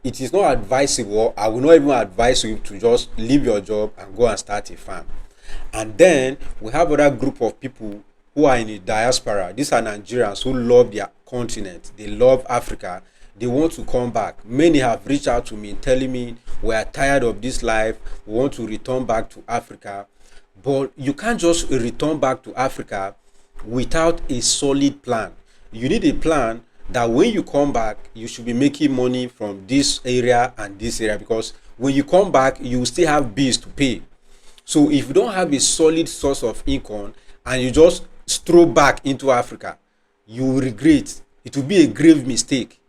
it is not advisable. I will not even advise you to just leave your job and go and start a farm. And then we have other group of people who are in the diaspora. These are Nigerians who love their continent. They love Africa. They want to come back. Many have reached out to me telling me we are tired of this life. We want to return back to Africa. But you can't just return back to Africa without a solid plan. You need a plan that when you come back, you should be making money from this area and this area, because when you come back, you still have bills to pay. So if you don't have a solid source of income and you just stroll back into Africa, you will regret. It will be a grave mistake.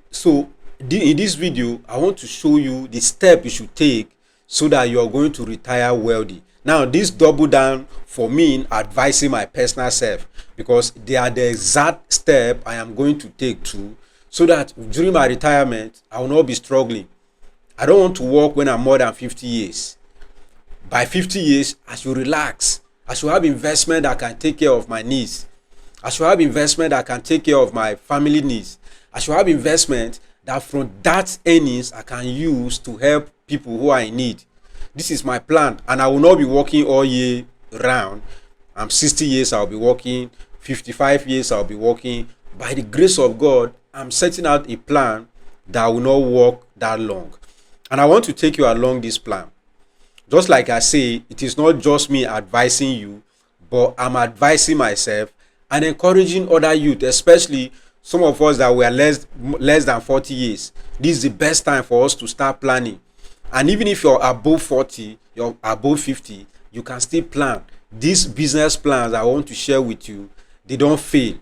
So in this video, I want to show you the step you should take so that you are going to retire wealthy. Now, this double down for me in advising my personal self, because they are the exact step I am going to take too, so that during my retirement, I will not be struggling. I don't want to work when I'm more than 50 years. By 50 years, I should relax. I should have investment that can take care of my needs. I should have investment that can take care of my family needs. I should have investment that from that earnings I can use to help people who are in need. This is my plan, and I will not be working all year round. I'm 60 years, I'll be working. 55 years, I'll be working. By the grace of God, I'm setting out a plan that will not work that long. And I want to take you along this plan. Just like I say, it is not just me advising you, but I'm advising myself and encouraging other youth, especially some of us that were less than 40 years. This is the best time for us to start planning. And even if you're above 40, you're above 50, you can still plan. These business plans I want to share with you, they don't fail.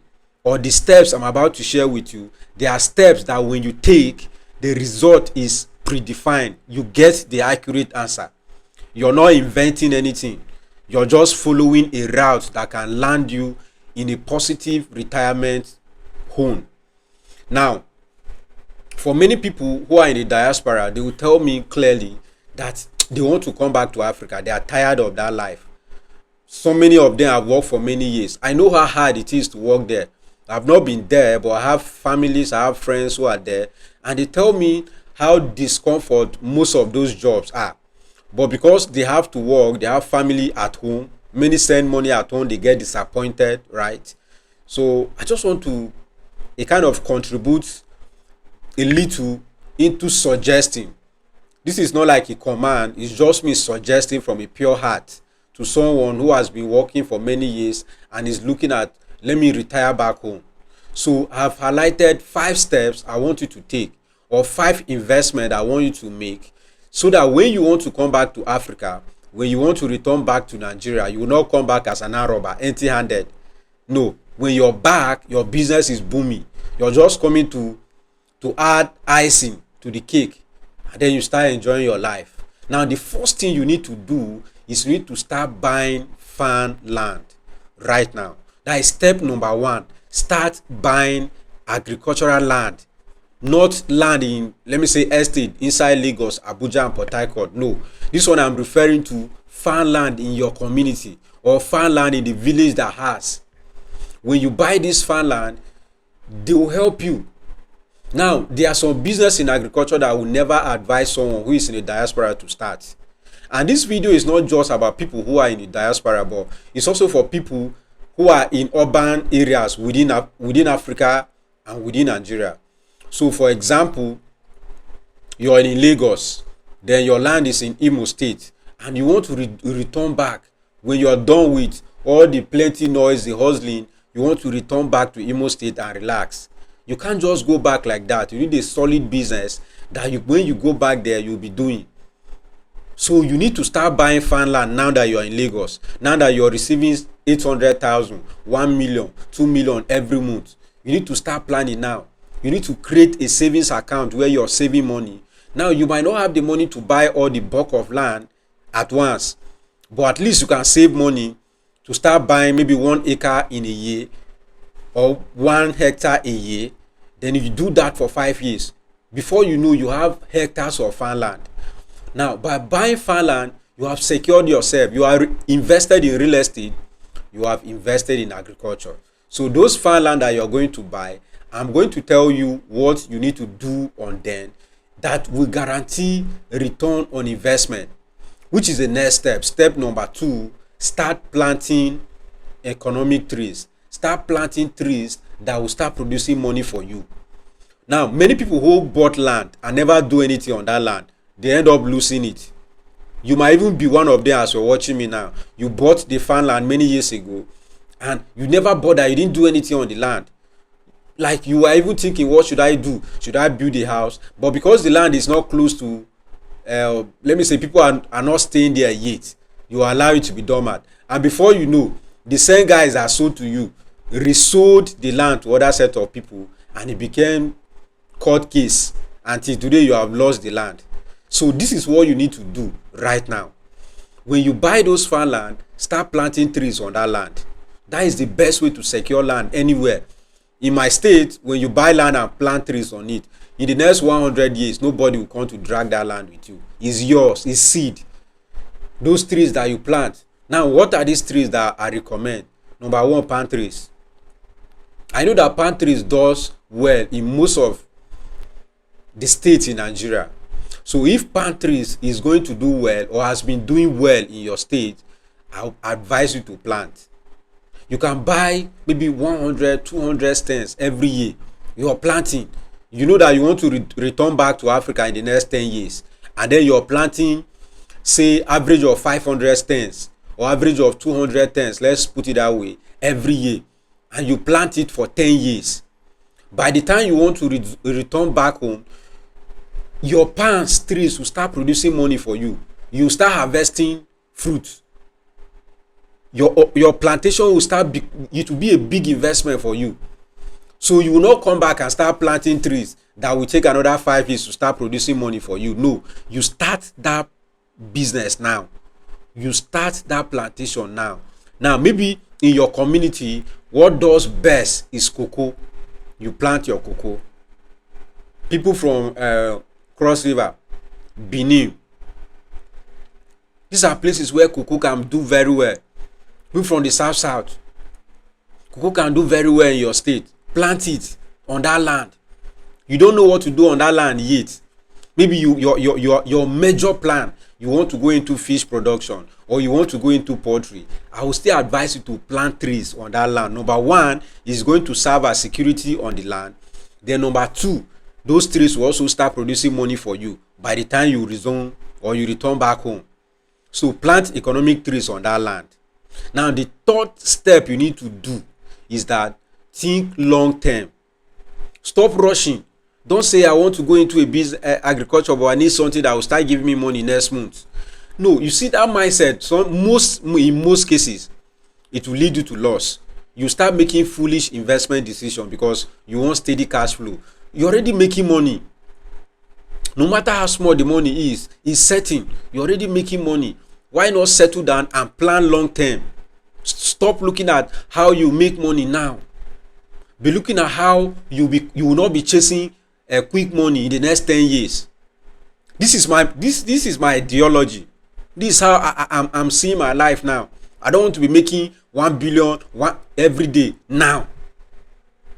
Or the steps I'm about to share with you, they are steps that when you take, the result is predefined. You get the accurate answer. You're not inventing anything. You're just following a route that can land you in a positive retirement home. Now, for many people who are in the diaspora, they will tell me clearly that they want to come back to Africa. They are tired of that life. So many of them have worked for many years. I know how hard it is to work there. I've not been there, but I have families, I have friends who are there, and they tell me how discomfort most of those jobs are. But because they have to work, they have family at home, many send money at home, they get disappointed, right? So I just want to kind of contribute a little into suggesting. This is not like a command, it's just me suggesting from a pure heart to someone who has been working for many years and is looking at, let me retire back home. So I've highlighted 5 steps I want you to take, or 5 investments I want you to make, so that when you want to come back to Africa, when you want to return back to Nigeria, you will not come back as an robber, empty-handed. No, when you're back, your business is booming. You're just coming to add icing to the cake, and then you start enjoying your life. Now, the first thing you need to do is you need to start buying farmland right now. That is step number 1. Start buying agricultural land. Not land in, let me say, estate inside Lagos, Abuja, and Port Harcourt. No, this one I'm referring to farmland in your community, or farmland in the village that has. When you buy this farmland, they will help you. Now, there are some business in agriculture that I will never advise someone who is in the diaspora to start. And this video is not just about people who are in the diaspora, but it's also for people who are in urban areas within Africa and within Nigeria. So, for example, you're in Lagos, then your land is in Imo State, and you want to return back. When you're done with all the plenty noise, the hustling, you want to return back to Imo State and relax. You can't just go back like that. You need a solid business that when you go back there, you'll be doing. So you need to start buying farmland now that you're in Lagos. Now that you're receiving 800,000, 1 million, 2 million every month. You need to start planning now. You need to create a savings account where you're saving money. Now, you might not have the money to buy all the bulk of land at once, but at least you can save money to start buying maybe 1 acre in a year or 1 hectare a year. Then if you do that for 5 years, before you know, you have hectares of farmland. Now, by buying farmland, you have secured yourself. You are invested in real estate. You have invested in agriculture. So those farmland that you're going to buy, I'm going to tell you what you need to do on them. that will guarantee return on investment, which is the next step. Step number 2, start planting economic trees. Start planting trees that will start producing money for you. Now, many people who bought land and never do anything on that land, they end up losing it. You might even be one of them as you're watching me now. You bought the farmland many years ago and you never bother, you didn't do anything on the land. Like, you were even thinking, what should I do? Should I build a house? But because the land is not close to, let me say, people are not staying there yet, you allow it to be dormant. And before you know, the same guys that sold to you resold the land to other set of people, and it became court case. Until today, you have lost the land. So this is what you need to do right now. When you buy those farmland, start planting trees on that land. That is the best way to secure land anywhere. In my state, when you buy land and plant trees on it, in the next 100 years, nobody will come to drag that land with you. It's yours, it's seed. Those trees that you plant. Now, what are these trees that I recommend? Number 1, palm trees. I know that palm trees does well in most of the states in Nigeria. So if palm trees is going to do well or has been doing well in your state, I advise you to plant. You can buy maybe 100, 200 stems every year. You are planting. You know that you want to return back to Africa in the next 10 years. And then you're planting, say, average of 500 stems or average of 200 stems, let's put it that way, every year. And you plant it for 10 years. By the time you want to return back home, your palm trees will start producing money for you. You start harvesting fruit. Your plantation will it will be a big investment for you. So you will not come back and start planting trees that will take another 5 years to start producing money for you. No, you start that business now. You start that plantation now. Now, maybe in your community, what does best is cocoa. You plant your cocoa. People from Cross River, Benin, these are places where cocoa can do very well. People from the south, cocoa can do very well in your state. Plant it on that land. You don't know what to do on that land yet. Maybe your major plan, you want to go into fish production or you want to go into poultry. I will still advise you to plant trees on that land. Number 1 is going to serve as security on the land. Then number 2, those trees will also start producing money for you by the time you resume or you return back home. So plant economic trees on that land. Now, the third step you need to do is that think long term. Stop rushing. Don't say, I want to go into a business, agriculture, but I need something that will start giving me money next month. No, you see that mindset. In most cases, it will lead you to loss. You start making foolish investment decisions because you want steady cash flow. You're already making money. No matter how small the money is, it's certain. You're already making money. Why not settle down and plan long term? Stop looking at how you make money now. Be looking at how you will not be chasing a quick money in the next 10 years. This is my ideology. This is how I'm seeing my life now. I don't want to be making 1 billion every day now.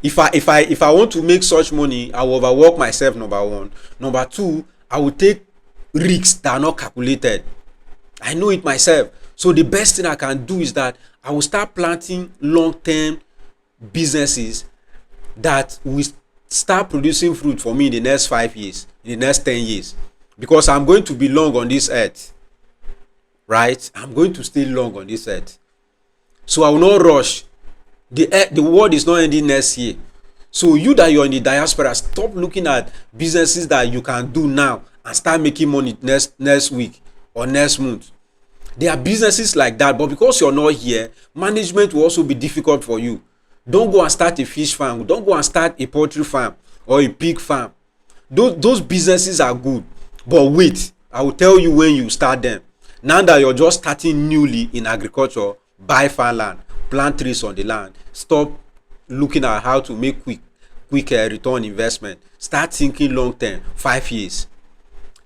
If I want to make such money, I will overwork myself, number 1. Number 2, I will take risks that are not calculated. I know it myself. So the best thing I can do is that I will start planting long-term businesses that will start producing fruit for me in the next 5 years, in the next 10 years. Because I'm going to be long on this earth. Right? I'm going to stay long on this earth. So I will not rush. The world is not ending next year. So you that you're in the diaspora, stop looking at businesses that you can do now and start making money next week or next month. There are businesses like that, but because you're not here, management will also be difficult for you. Don't go and start a fish farm. Don't go and start a poultry farm or a pig farm. Those businesses are good, but wait, I will tell you when you start them. Now that you're just starting newly in agriculture, buy farmland, plant trees on the land. Stop looking at how to make quick return investment. Start thinking long term, 5 years,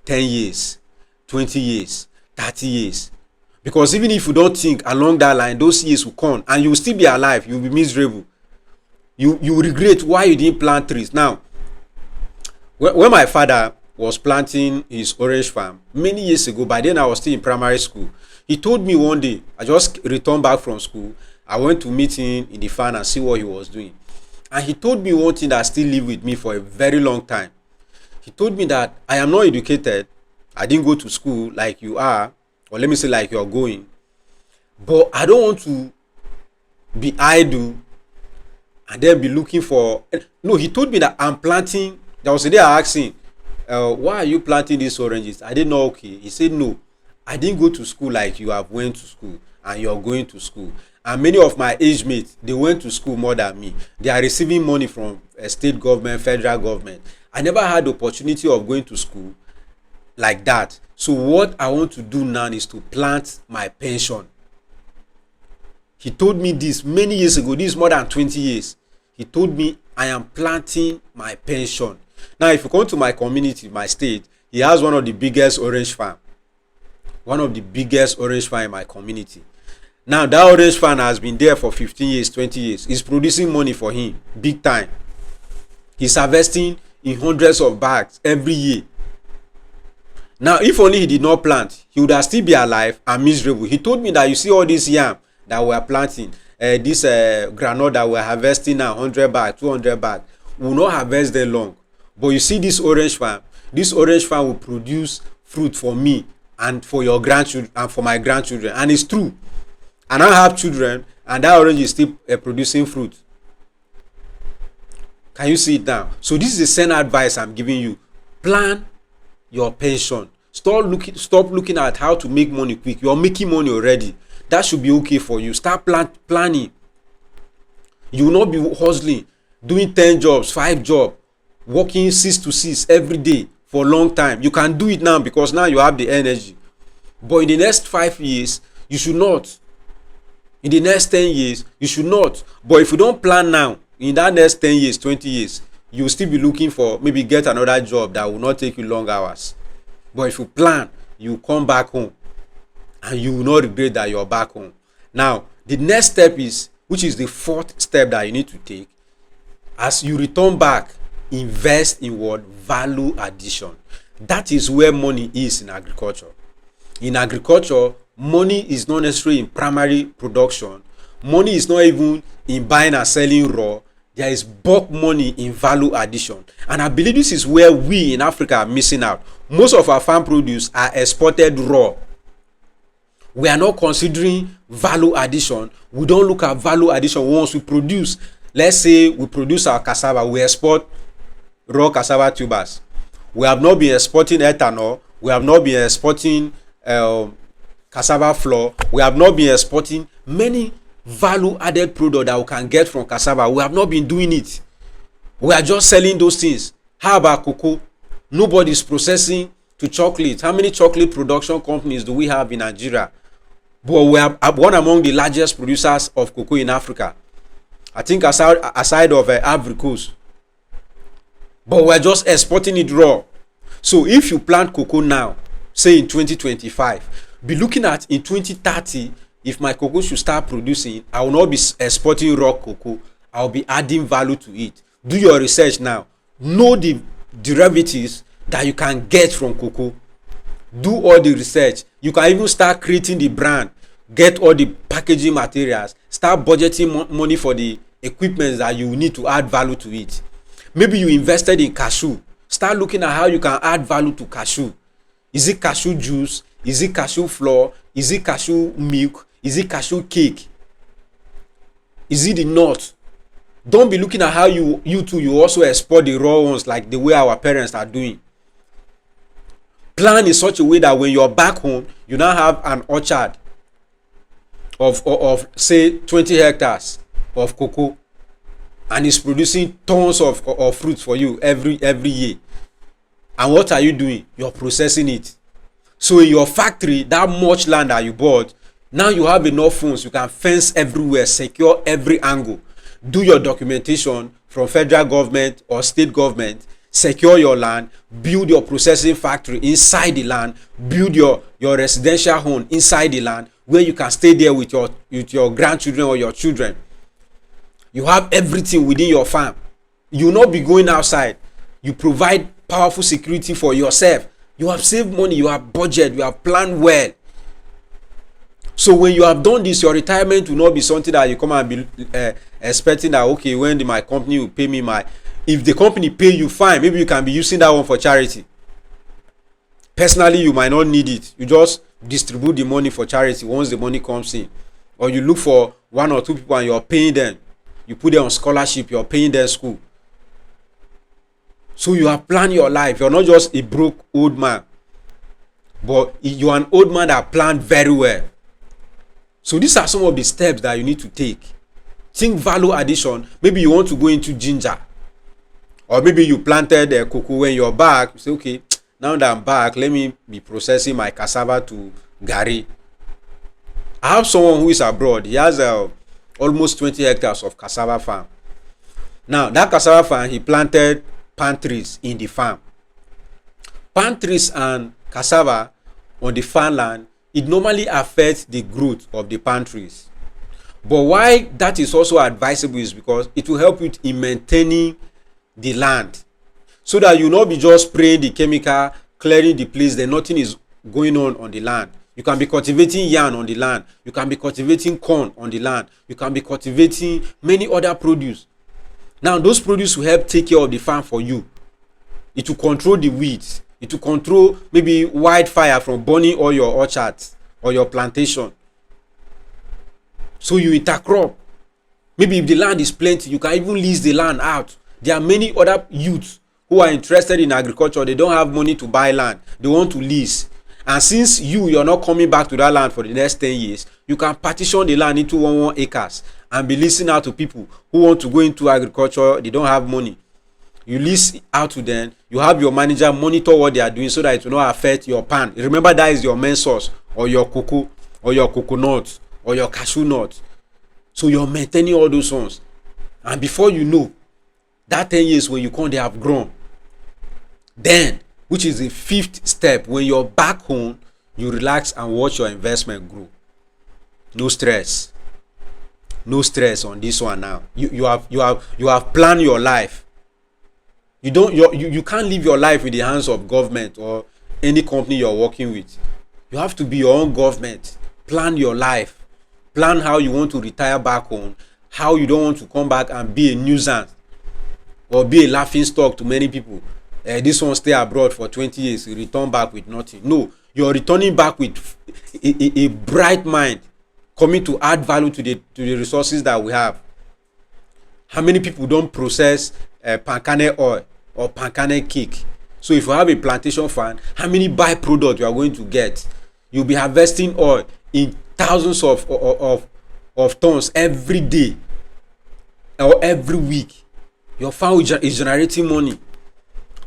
10 years, 20 years, 30 years. Because even if you don't think along that line, those years will come and you will still be alive. You will be miserable. You will regret why you didn't plant trees. Now, when my father was planting his orange farm many years ago. By then I was still in primary school. He told me one day, I just returned back from school, I went to meet him in the farm and see what he was doing. And he told me one thing that still live with me for a very long time. He told me that I am not educated, I didn't go to school like you are, or let me say like you're going, but I don't want to be idle and then be looking for. No, he told me that I'm planting. There was a day I asked him, why are you planting these oranges? I didn't know. Okay, he said no, I didn't go to school like you have went to school and you're going to school. And many of my age mates, they went to school more than me. They are receiving money from state government, federal government. I never had the opportunity of going to school like that. So what I want to do now is to plant my pension. He told me this many years ago. This is more than 20 years. He told me I am planting my pension. Now, if you come to my community, my state, he has one of the biggest orange farm. One of the biggest orange farm in my community. Now, that orange farm has been there for 15 years, 20 years. It's producing money for him, big time. He's harvesting in hundreds of bags every year. Now, if only he did not plant, he would have still be alive and miserable. He told me that you see all this yam that we are planting, this groundnut that we are harvesting now, 100 bags, 200 bags, we will not harvest them long. But you see this orange farm will produce fruit for me and for your grandchildren and for my grandchildren. And it's true. And I have children, and that orange is still producing fruit. Can you see it now? So this is the same advice I'm giving you. Plan your pension. Stop looking at how to make money quick. You're making money already. That should be okay for you. Start planning. You will not be hustling, doing 10 jobs, 5 jobs, working 6 to 6 every day for a long time. You can do it now because now you have the energy. But in the next 5 years, you should not. In the next 10 years, you should not. But if you don't plan now, in that next 10 years, 20 years, you will still be looking for maybe get another job that will not take you long hours. But if you plan, you come back home and you will not regret that you're back home. Now, the next step is, which is the fourth step that you need to take, as you return back, invest in what? Value addition. That is where money is in agriculture. In agriculture, money is not necessarily in primary production. Money is not even in buying and selling raw. There is bulk money in value addition. And I believe this is where we in Africa are missing out. Most of our farm produce are exported raw. We are not considering value addition. We don't look at value addition once we produce. Let's say we produce our cassava, we export raw cassava tubers. We have not been exporting ethanol. We have not been exporting cassava flour. We have not been exporting many value added products that we can get from cassava. We have not been doing it. We are just selling those things. How about cocoa? Nobody is processing to chocolate. How many chocolate production companies do we have in Nigeria? But we are one among the largest producers of cocoa in Africa. I think aside of Ivory Coast. But we are just exporting it raw. So if you plant cocoa now, say in 2025, be looking at in 2030, if my cocoa should start producing, I will not be exporting raw cocoa. I will be adding value to it. Do your research now. Know the derivatives that you can get from cocoa. Do all the research. You can even start creating the brand. Get all the packaging materials. Start budgeting money for the equipment that you need to add value to it. Maybe you invested in cashew. Start looking at how you can add value to cashew. Is it cashew juice? Is it cashew flour? Is it cashew milk? Is it cashew cake? Is it the nut? Don't be looking at how you also export the raw ones like the way our parents are doing. Plan in such a way that when you're back home, you now have an orchard of say 20 hectares of cocoa, and it's producing tons of fruits for you every year. And what are you doing? You're processing it. So in your factory, that much land that you bought, now you have enough funds. You can fence everywhere, secure every angle. Do your documentation from federal government or state government. Secure your land, build your processing factory inside the land, build your residential home inside the land where you can stay there with your grandchildren or your children. You have everything within your farm. You will not be going outside. You provide powerful security for yourself. You have saved money, you have budget, you have planned well. So when you have done this, your retirement will not be something that you come and be expecting that, okay, when my company will pay me my, if the company pay you, fine, maybe you can be using that one for charity. Personally, you might not need it. You just distribute the money for charity once the money comes in. Or you look for 1 or 2 people and you're paying them. You put them on scholarship, you're paying them school. So you have planned your life. You're not just a broke old man, but you are an old man that planned very well. So these are some of the steps that you need to take. Think value addition. Maybe you want to go into ginger. Or maybe you planted cocoa. When you're back, you say, okay, now that I'm back, let me be processing my cassava to garri. I have someone who is abroad. He has almost 20 hectares of cassava farm. Now, that cassava farm, he planted palm trees in the farm. Palm trees and cassava on the farmland, it normally affects the growth of the palm trees. But why that is also advisable is because it will help you in maintaining the land, so that you not be just spraying the chemical, clearing the place, then nothing is going on the land. You can be cultivating yam on the land. You can be cultivating corn on the land. You can be cultivating many other produce. Now, those produce will help take care of the farm for you. It will control the weeds. It will control maybe wildfire from burning all your orchards or your plantation. So you intercrop. Maybe if the land is plenty, you can even lease the land out. There are many other youths who are interested in agriculture. They don't have money to buy land. They want to lease. And since you're not coming back to that land for the next 10 years, you can partition the land into 1 acres and be leasing out to people who want to go into agriculture. They don't have money. You lease out to them. You have your manager monitor what they are doing so that it will not affect your pan. Remember, that is your main source, or your cocoa, or your coconut, or your cashew nut. So you're maintaining all those ones. And before you know, that 10 years when you come, they have grown. Then, which is the 5th step, when you're back home, you relax and watch your investment grow. No stress. No stress on this one now. You have planned your life. You can't live your life in the hands of government or any company you're working with. You have to be your own government. Plan your life. Plan how you want to retire back home. How you don't want to come back and be a nuisance or be a laughing stock to many people. This one stay abroad for 20 years, you return back with nothing. No, you're returning back with a bright mind, coming to add value to the resources that we have. How many people don't process palm kernel oil or palm kernel cake? So if you have a plantation farm, how many byproducts you are going to get? You'll be harvesting oil in thousands of tons every day or every week. Your farm is generating money.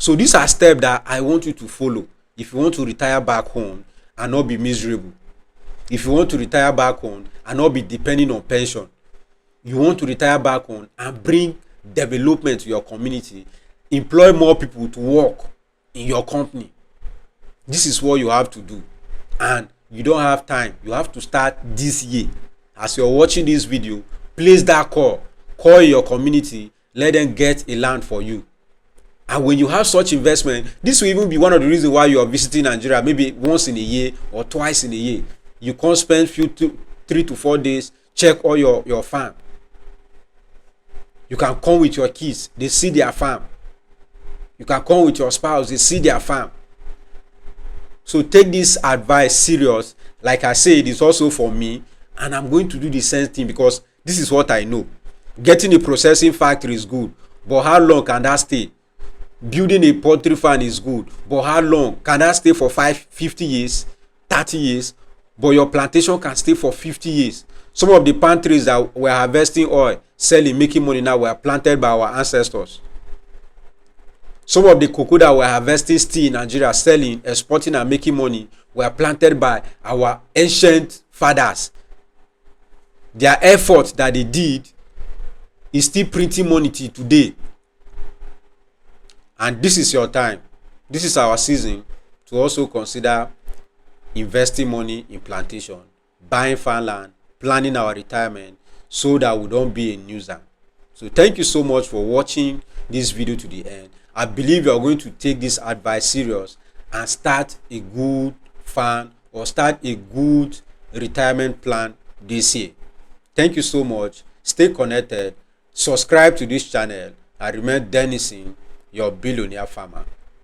So these are steps that I want you to follow if you want to retire back home and not be miserable. If you want to retire back home and not be depending on pension. You want to retire back home and bring development to your community. Employ more people to work in your company. This is what you have to do. And you don't have time. You have to start this year. As you're watching this video, place that call. Call your community. Let them get a land for you. And when you have such investment, this will even be one of the reasons why you are visiting Nigeria, maybe once in a year or twice in a year. You can spend 3 to 4 days, check all your farm. You can come with your kids, they see their farm. You can come with your spouse, they see their farm. So take this advice serious. Like I said, it's also for me, and I'm going to do the same thing because this is what I know. Getting a processing factory is good, but how long can that stay? Building a poultry farm is good, but how long can that stay? For 50 years, 30 years, but your plantation can stay for 50 years. Some of the palm trees that were harvesting oil, selling, making money now were planted by our ancestors. Some of the cocoa that were harvesting still in Nigeria, selling, exporting and making money were planted by our ancient fathers. Their effort that they did is still printing money till today. And this is your time. This is our season to also consider investing money in plantation, buying farmland, planning our retirement so that we don't be a nuisance. So thank you so much for watching this video to the end. I believe you are going to take this advice serious and start a good farm or start a good retirement plan this year. Thank you so much. Stay connected. Subscribe to this channel and remain Denison, your billionaire farmer.